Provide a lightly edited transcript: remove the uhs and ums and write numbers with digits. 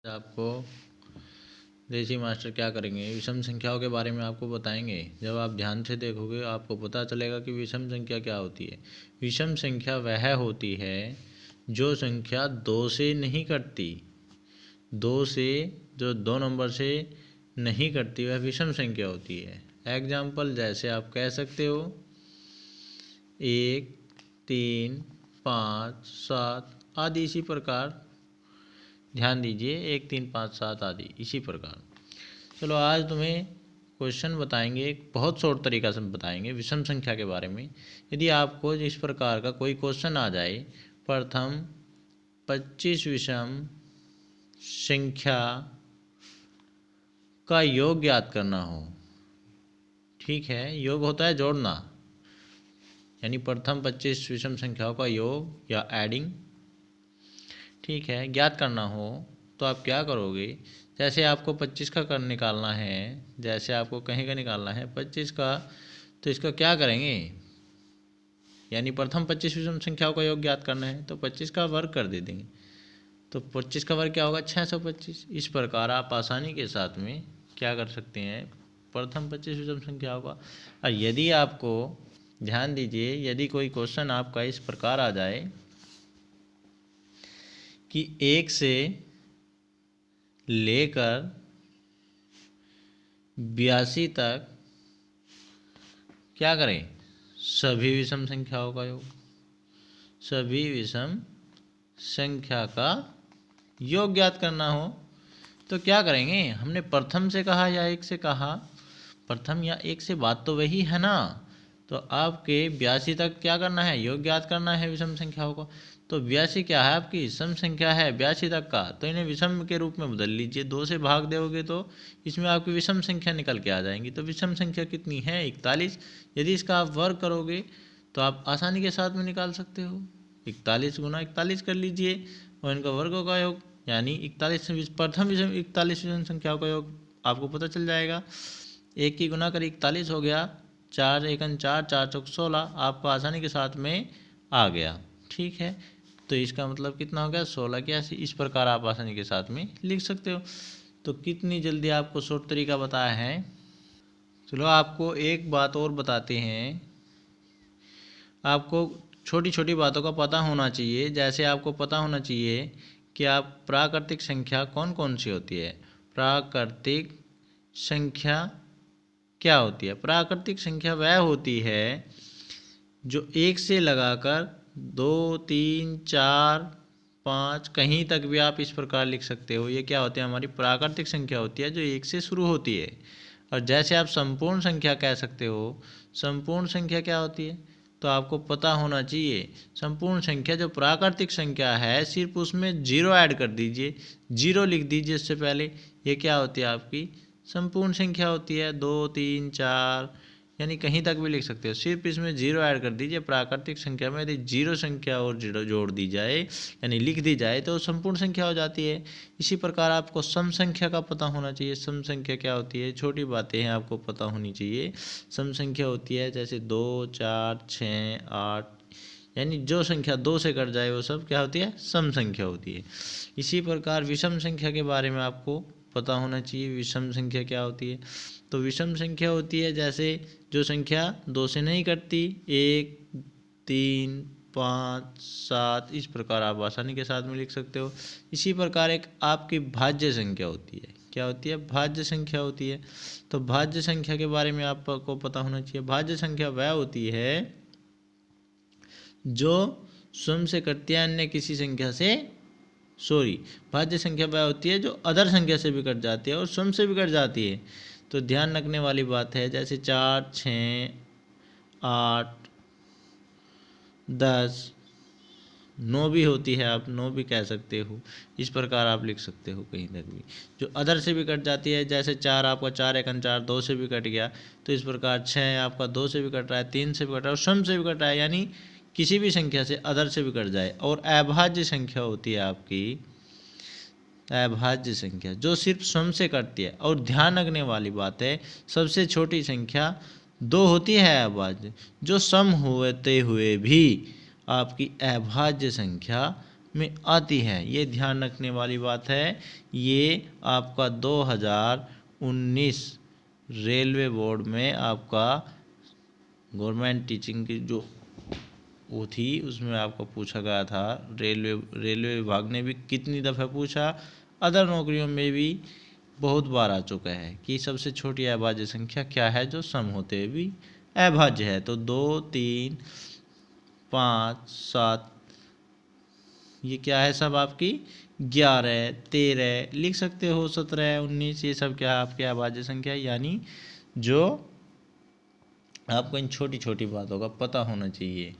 आपको देसी मास्टर क्या करेंगे, विषम संख्याओं के बारे में आपको बताएंगे। जब आप ध्यान से देखोगे आपको पता चलेगा कि विषम संख्या क्या होती है। विषम संख्या वह होती है जो संख्या दो से नहीं कटती, दो से जो दो नंबर से नहीं कटती वह विषम संख्या होती है। एग्जाम्पल जैसे आप कह सकते हो 1, 3, 5, 7 आदि। इसी प्रकार ध्यान दीजिए 1, 3, 5, 7 आदि इसी प्रकार। चलो आज तुम्हें क्वेश्चन बताएंगे, एक बहुत शॉर्ट तरीका से बताएंगे विषम संख्या के बारे में। यदि आपको इस प्रकार का कोई क्वेश्चन आ जाए, प्रथम 25 विषम संख्या का योग ज्ञात करना हो। ठीक है, योग होता है जोड़ना, यानी प्रथम 25 विषम संख्याओं का योग या एडिंग। ठीक है, ज्ञात करना हो तो आप क्या करोगे, जैसे आपको 25 का कर निकालना है, जैसे आपको कहीं का निकालना है 25 का, तो इसका क्या करेंगे, यानी प्रथम 25 विषम संख्याओं का योग ज्ञात करना है तो 25 का वर्ग कर दे देंगे, तो 25 का वर्ग क्या होगा 625। इस प्रकार आप आसानी के साथ में क्या कर सकते हैं, प्रथम 25 विषम संख्याओं का। और यदि आपको ध्यान दीजिए, यदि कोई क्वेश्चन आपका इस प्रकार आ जाए कि 1 से लेकर 82 तक क्या करें, सभी विषम संख्याओं का योग, सभी विषम संख्या का योग ज्ञात करना हो तो क्या करेंगे। हमने प्रथम से कहा या 1 से कहा, प्रथम या 1 से बात तो वही है ना, तो आपके 82 तक क्या करना है, योग ज्ञात करना है विषम संख्याओं को। तो 82 क्या है, आपकी सम संख्या है 82 तक का, तो इन्हें विषम के रूप में बदल लीजिए। 2 से भाग दोगे तो इसमें आपकी विषम संख्या निकल के आ जाएंगी। तो विषम संख्या कितनी है, 41। यदि इसका आप वर्ग करोगे तो आप आसानी के साथ में निकाल सकते हो। 41 गुना 41 कर लीजिए और इनका वर्गों का योग, यानी 41 प्रथम विषम 41 विषम संख्याओं का योग आपको पता चल जाएगा। 1 की गुना कर 41 हो गया, 4 एकन 4, 4 चौक 16, आपको आसानी के साथ में आ गया। ठीक है, तो इसका मतलब कितना हो गया 16 की 80। इस प्रकार आप आसानी के साथ में लिख सकते हो। तो कितनी जल्दी आपको शॉर्ट तरीका बताया है। चलो आपको एक बात और बताते हैं, आपको छोटी छोटी बातों का पता होना चाहिए। जैसे आपको पता होना चाहिए कि आप प्राकृतिक संख्या कौन कौन सी होती है। प्राकृतिक संख्या क्या होती है, प्राकृतिक संख्या वह होती है जो 1 से लगाकर 2, 3, 4, 5 कहीं तक भी आप इस प्रकार लिख सकते हो। ये क्या होती है, हमारी प्राकृतिक संख्या होती है जो 1 से शुरू होती है। और जैसे आप संपूर्ण संख्या कह सकते हो, संपूर्ण संख्या क्या होती है, तो आपको पता होना चाहिए संपूर्ण संख्या जो प्राकृतिक संख्या है सिर्फ उसमें 0 ऐड कर दीजिए, 0 लिख दीजिए इससे पहले। ये क्या होती है, आपकी संपूर्ण संख्या होती है। 2, 3, 4 यानी कहीं तक भी लिख सकते हो, सिर्फ इसमें 0 ऐड कर दीजिए। प्राकृतिक संख्या में यदि 0 संख्या और 0 जोड़ दी जाए यानी लिख दी जाए तो संपूर्ण संख्या हो जाती है। इसी प्रकार आपको सम संख्या का पता होना चाहिए। सम संख्या क्या होती है, छोटी बातें हैं आपको पता होनी चाहिए। सम संख्या होती है जैसे 2, 4, 6, 8, यानी जो संख्या 2 से कट जाए वो सब क्या होती है, सम संख्या होती है। इसी प्रकार विषम संख्या के बारे में आपको पता होना चाहिए। विषम संख्या क्या होती है, तो विषम संख्या होती है जैसे जो संख्या 2 से नहीं कटती, 1, 3, 5, 7 इस प्रकार आप आसानी के साथ में लिख सकते हो। इसी प्रकार एक आपकी भाज्य संख्या होती है। क्या होती है, भाज्य संख्या होती है। तो भाज्य संख्या के बारे में आपको पता होना चाहिए। भाज्य संख्या वह होती है जो स्वयं से कटती है अन्य किसी संख्या से, भाज्य संख्या वह होती है जो अदर संख्या से भी कट जाती है और स्वयं से भी कट जाती है। तो ध्यान रखने वाली बात है, जैसे 4, 6, 8, 10, 9 भी होती है, आप 9 भी कह सकते हो। इस प्रकार आप लिख सकते हो कहीं तक भी जो अदर से भी कट जाती है। जैसे 4 आपका 4 एकन 4 2 से भी कट गया, तो इस प्रकार 6 आपका 2 से भी कट रहा है, 3 से भी कट रहा है और स्वयं से भी कट रहा है, यानी किसी भी संख्या से अदर से भी कट जाए। और अभाज्य संख्या होती है आपकी, अभाज्य संख्या जो सिर्फ स्वयं से कटती है। और ध्यान रखने वाली बात है, सबसे छोटी संख्या 2 होती है अभाज्य, जो सम होते हुए भी आपकी अभाज्य संख्या में आती है। ये ध्यान रखने वाली बात है। ये आपका 2019 रेलवे बोर्ड में आपका गवर्नमेंट टीचिंग की जो वो थी उसमें आपको पूछा गया था। रेलवे विभाग ने भी कितनी दफ़ा पूछा, अदर नौकरियों में भी बहुत बार आ चुका है कि सबसे छोटी अभाज्य संख्या क्या है जो सम होते हुए भी अभाज्य है। तो 2, 3, 5, 7 ये क्या है सब आपकी 11, 13 लिख सकते हो, 17, 19 ये सब क्या आपके अभाज्य संख्या है। यानी जो आपको इन छोटी छोटी बातों का पता होना चाहिए।